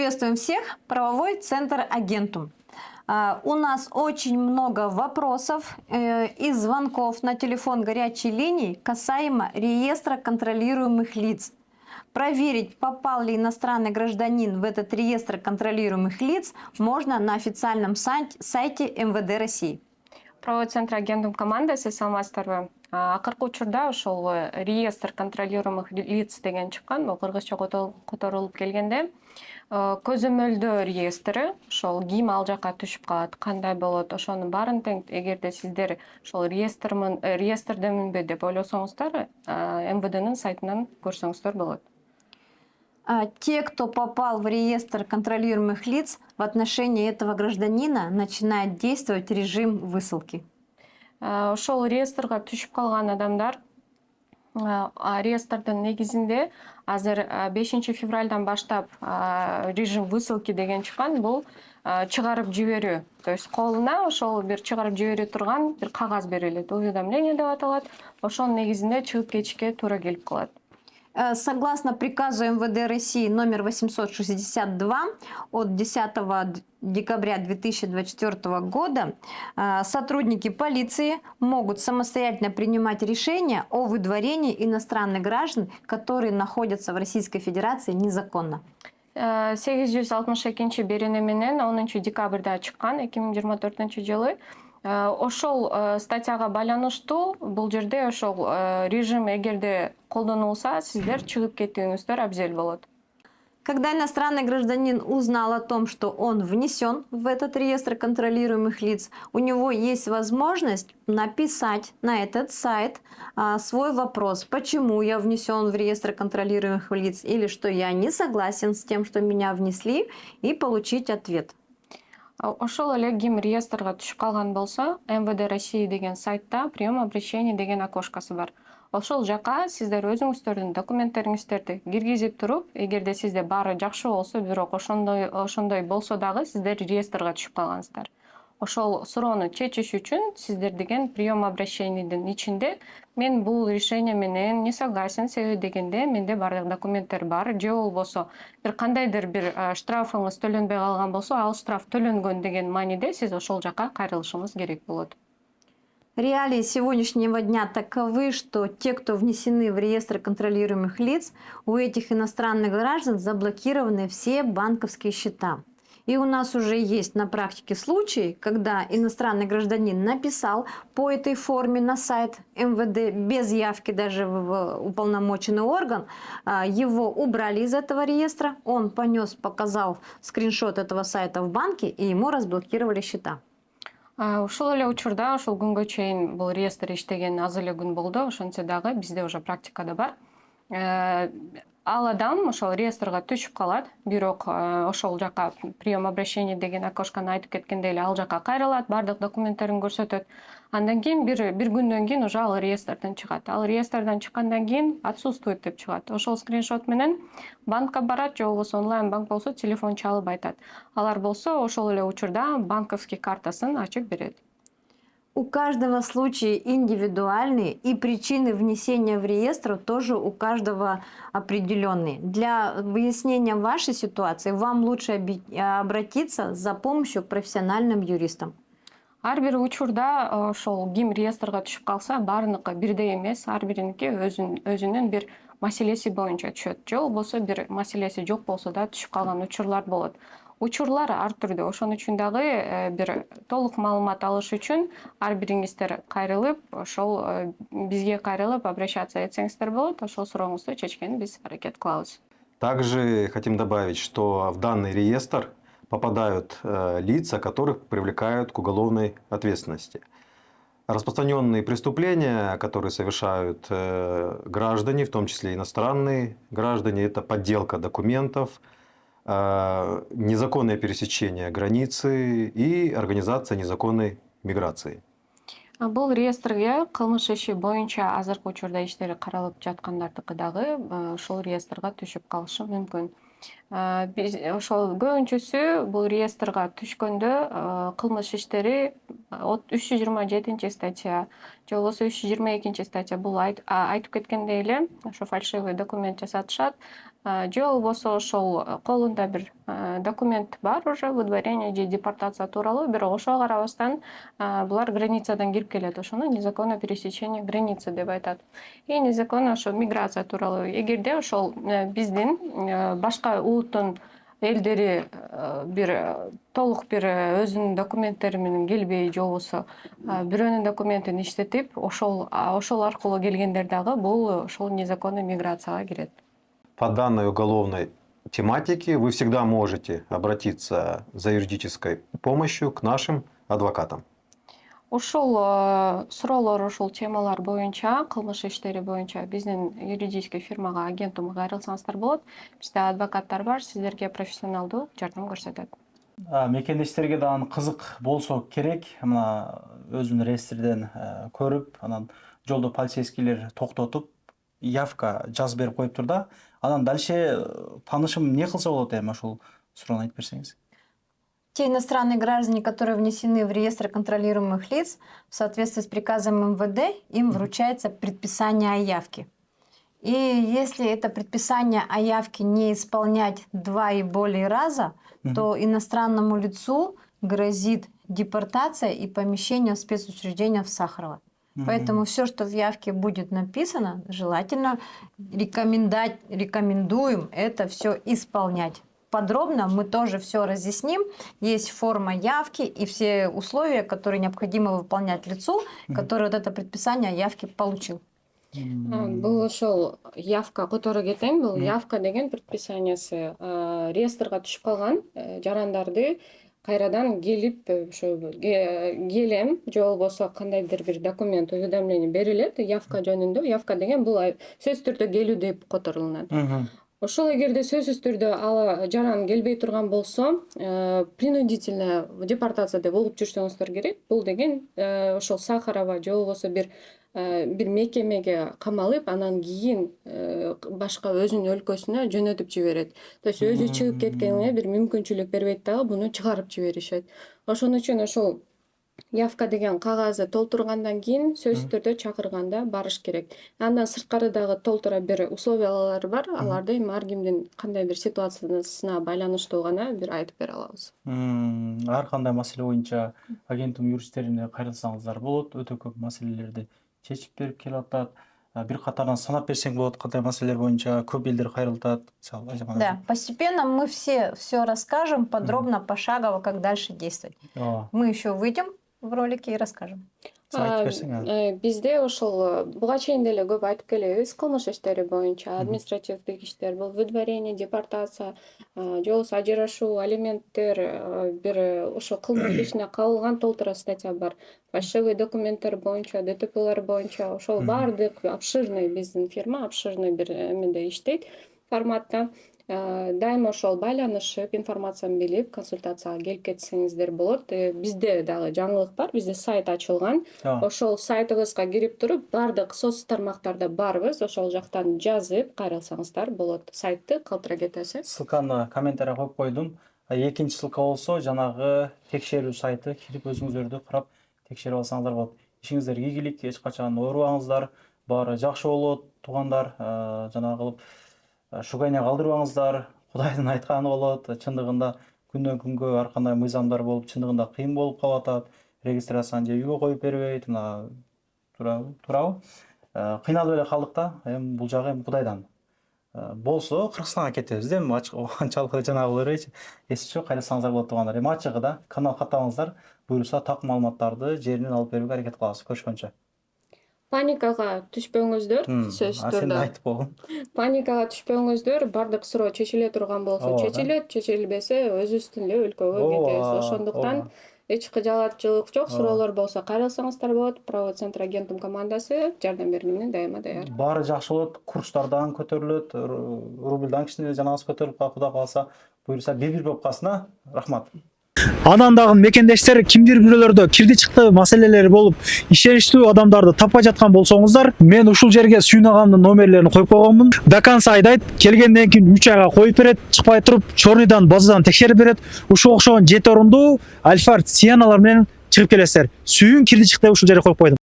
Приветствуем всех! Правовой центр Агентум. У нас очень много вопросов и звонков на телефон горячей линии касаемо реестра контролируемых лиц. Проверить, попал ли иностранный гражданин в этот реестр контролируемых лиц, можно на официальном сайте МВД России. Правовой центр Агентум командасы саламатсыздарбы. Акыркы учурда ошол реестр контролируемых лиц деген чыккан, бул кыргызча которулуп келгенде көзөмөлдөө реестрі, ошол ким ал жака түшүп калат, кандай болот, ошонун баарын тең эгерде сиздер ошол реестрдеминби деп ойлосоңуздар, МВДнын сайтынан көрсөңүздөр болот. Те, кто попал в реестр контролируемых лиц, в отношении этого гражданина начинает действовать режим высылки. Ошол реестрга түшүп калган адамдар реестрдин негизинде азыр 5 февралдан баштап режим высылки деген чыккан, бул чыгарып жиберүү. То есть колуна ошол бир чыгарып жибере турган бир кагаз берилет, уведомление деп аталат. Ошонун негизинде чыгып кетишке туура келип калат. Согласно приказу МВД России номер 862 от 10 декабря 2024 года, сотрудники полиции могут самостоятельно принимать решения о выдворении иностранных граждан, которые находятся в Российской Федерации незаконно. 862 берене менен 10 декабрда чыккан 2024 жылы. Ошол статьяга байланыштуу бул жерде ошол режим эгерде колдонулса, сиздер чыгып кетүүңүздөр абзел болот. Когда иностранный гражданин узнал о том, что он внесен в этот реестр контролируемых лиц, у него есть возможность написать на этот сайт свой вопрос, почему я внесен в реестр контролируемых лиц, или что я не согласен с тем, что меня внесли, и получить ответ. Ошол эле ким реестрге түшүп калган болсо, МВД России деген сайтта прием обращений деген окошкасы бар. Ошол жака сиздер өзүңүздөрдүн документтериңиздерди киргизип туруп, эгерде сизде баары жакшы болсо, бирок ошондой болсо дагы сиздер реестрге түшүп калгансыздар. Ошол суроону чечиш үчүн сиздер деген прием обращениydин ичинде мен бул решение менен не согласен, себеби дегенде менде бардык документтер бар, же болбосо бир кандайдыр бир штрафыңыз төлөнбөй калган болсо, ал штраф төлөнгөн деген мааниде сиз ошол жака кайрылышыңыз керек болот. Реалии сегодняшнего дня таковы, что те, кто внесены в реестр контролируемых лиц, у этих иностранных граждан заблокированы все банковские счета. И у нас уже есть на практике случаи, когда иностранный гражданин написал по этой форме на сайт МВД без явки даже в уполномоченный орган, его убрали из этого реестра, он показал скриншот этого сайта в банке, и ему разблокировали счета. Ошол эле учурда ошол күнгө чейин бул реестр иштеген аз эле күн болду, ошентсе дагы бизде уже практикада бар. Ал адам ошол реестрге түшүп калат, бирок ошол жака прием обращений деген окошканы айтып кеткендей эле ал жака кайрылат, бардык документтерин көрсөтөт. Андан кийин бир күндөн кийин уже ал реестрден чыгат. Ал реестрден чыккандан кийин отсутствует деп чыгат. Ошол скриншот менен банкка барат, же болбосо онлайн банк болсо телефон чалып айтат. Алар болсо ошол эле учурда банковский картасын ачып берет. У каждого случая индивидуальные, и причины внесения в реестр тоже у каждого определенные. Для выяснения вашей ситуации вам лучше обратиться за помощью к профессиональным юристам. Ар бир учурда ошол ким реестрге түшүп калса, баарыныкы бирдей эмес, ар бириники өзүнүн бир маселеси боюнча түшөт. Же болбосо бир маселеси жок болсо да түшүп калган учурлар болот. Учурлар ар түрдүү. Ошон үчүн дагы бир толук маалымат алыш үчүн ар бириңиздер кайрылып, ошол бизге кайрылып обращаться этсеңиздер болот. Ошол сурооңузду чечкенди биз аракет кылабыз. Также хотим добавить, что в данный реестр попадают лица, которых привлекают к уголовной ответственности. Распространенные преступления, которые совершают граждане, в том числе иностранные граждане, это подделка документов, незаконное пересечение границы и организация незаконной миграции. Бул реестрге кылмыш иши боюнча азыркы учурда иштери каралып жаткандардыкы дагы ошол реестрге түшүп калышы мүмкүн. Биз ошол көбүнчөсү бул реестрге түшкөндө кылмыш иштери 327 статья же болбосо 322 статья бул айтып кеткендей эле ошо фальшивый документ жасатышат. же болбосо ошол колунда бир документ бар уже выдворение же депортация тууралуу, бирок ошого карабастан булар границадан кирип келет, ошону незаконное пересечение границы деп айтат. И незаконно ошо миграция тууралуу. Эгерде ошол биздин башка улуттун элдери бир толук бир өзүнүн документтери менен келбей же болбосо бирөөнүн документин иштетип ошол аркылуу келгендер дагы бул ошол незаконный миграцияга кирет. По данной уголовной тематике вы всегда можете обратиться за юридической помощью к нашим адвокатам. Ушул суроолор, ушул темалар боюнча, кылмыш иштери боюнча биздин юридический фирмага, агентумга кайрылсаңыздар болот. Бизде адвокаттар бар, сиздерге профессионалдуу жардам көрсөтөт. Мекендештерге да кызык болсо керек, мына өзүн реестрден көрүп, анан жолдо полицейскийлер токтотуп, явка жазып берип коюптур да. Анан дальше таанышым эмне кылса болот эми ошол суроону айтып берсеңиз. Те иностранные граждане, которые внесены в реестр контролируемых лиц, в соответствии с приказом МВД, им вручается предписание о явке. И если это предписание о явке не исполнять 2 и более раза, то иностранному лицу грозит депортация и помещение в спецучреждение в Сахарово. Поэтому все, что в явке будет написано, желательно рекомендуем это все исполнять. Подробно мы тоже все разъясним. Есть форма явки и все условия, которые необходимо выполнять лицу, который вот это предписание о явке получил. Бул ошол явка которой кетем, бул явка деген предписаниясы реестрге түшүп калган жарандарды кайрадан келип ошо келем же болбосо кандайдыр бир документ уведомление берилет явка жөнүндө. Явка деген бул сөзсүз түрдө келүү деп которулат. Ошол эгерде сөзсүз түрдө ал жаран келбей турган болсо, принудительная депортация деп угуп жүрсөңүздөр керек. Бул деген ошол Сахарова же болбосо бир мекемеге камалып, анан кийин башка өзүнүн өлкөсүнө жөнөтүп жиберет. То есть өзү чыгып кеткенине бир мүмкүнчүлүк бербейт дагы, буну чыгарып жиберишет. Ошон үчүн ошол явка деген кагазды толтургандан кийин сөзсүз түрдө чакырганда барыш керек. Андан сырткары дагы толтура бир условиялар бар. Аларды эми ар кимдин кандай бир ситуациясына байланыштуу гана бир айтып бере алабыз. Ар кандай маселе боюнча агенттин юристтерине кайрылсаңыздар болот. Өтө көп маселелерди чечип берип келип атат. Бир катарынан санап берсең болот, кандай маселелер боюнча көп элдер кайрылтат. Да, постепенно мы все расскажем подробно, пошагово, как дальше действовать. Мы еще выйдем в ролике и расскажем. Бизде ошол буга чейин деле көп айтып келебиз. Кылмыш иштери боюнча административдик иштер, бул выдворение, депортация, же болбосо ажырашуу, алименттер, бир ошо кылмыш ишине кабылган толтура статья бар. Фальшивый документтер боюнча, ДТПлер боюнча, ошол баардык обширный биздин фирма обширный бир эмеде иштейт форматта. Дайыма ошол байланышып, информацияны билип, консультацияга келип кетсеңиздер болот. Бизде дагы жаңылык бар, бизде сайт ачылган. Ошол сайтыбызга кирип туруп, баардык соц тармактарда барбыз. Ошол жактан жазып кайрылсаңыздар болот. Сайтты калтыра кетесиз. Ссылканы комментарийге коюп койдум. Экинчи ссылка болсо, жанагы текшерүү сайты, кирип өзүңүздөрдү карап текшерип алсаңыздар болот. Ишиңиздерге ийгилик, эч качан оорубаңыздар. Баары жакшы болот, туугандар, жанагы шугайна калтырбаңыздар, Кудайдын айтканы болот. Чындыгында күндөн күнгө ар кандай мыйзамдар болуп, чындыгында кыйын болуп калып атат. Регистрацияны же үйгө коюп бербейт, мына туурабы? Кыйналып эле калдык да. Эми бул жагы Кудайдан. Болсо Кыргызстанга кетебиз да, эми анчалык жанагы элечи. Эсте жок, кайрылсаңыздар болот туугандар. Эми ачыгы да канал каттаңыздар, буюрса так маалыматтарды жеринен алып берүүгө аракет кылабыз. Көрүшкөнчө. Паникага түшпөңүздөр, сөзсүз түрдө. Паникага түшпөңүздөр, бардык суроо чечиле турган болсо чечилет, чечилбесе өзүбүздүн эле өлкөгө кетебиз. Ошондуктан эч кыжалатчылык жок, суроолор болсо кайрылсаңыздар болот. Правовой центр агентум командасы жардам бергенге дайыма даяр. Баары жакшы болот, курстардан көтөрүлөт, рубльдан кичине жанагысы көтөрүлүп калса, Кудай кааласа, буюрса бир болуп калсын. Рахмат. Анан дагы мекендештер кимдир бирөөлөрдө кирди чыкты маселелери болуп, ишеничтүү адамдарды таппай жаткан болсоңуздар, мен ушул жерге Сүйүн агамдын номерлерин коюп койгонмун. До конца айдайт, келгенден кийин 3 айга коюп берет, чыкпай туруп, чорныйдан базадан текшерип берет. Ушул окшогон 7 орунду Альфард Сианалар менен чыгып келесиздер. Сүйүн кирди чыкты ушул жерге коюп койдум.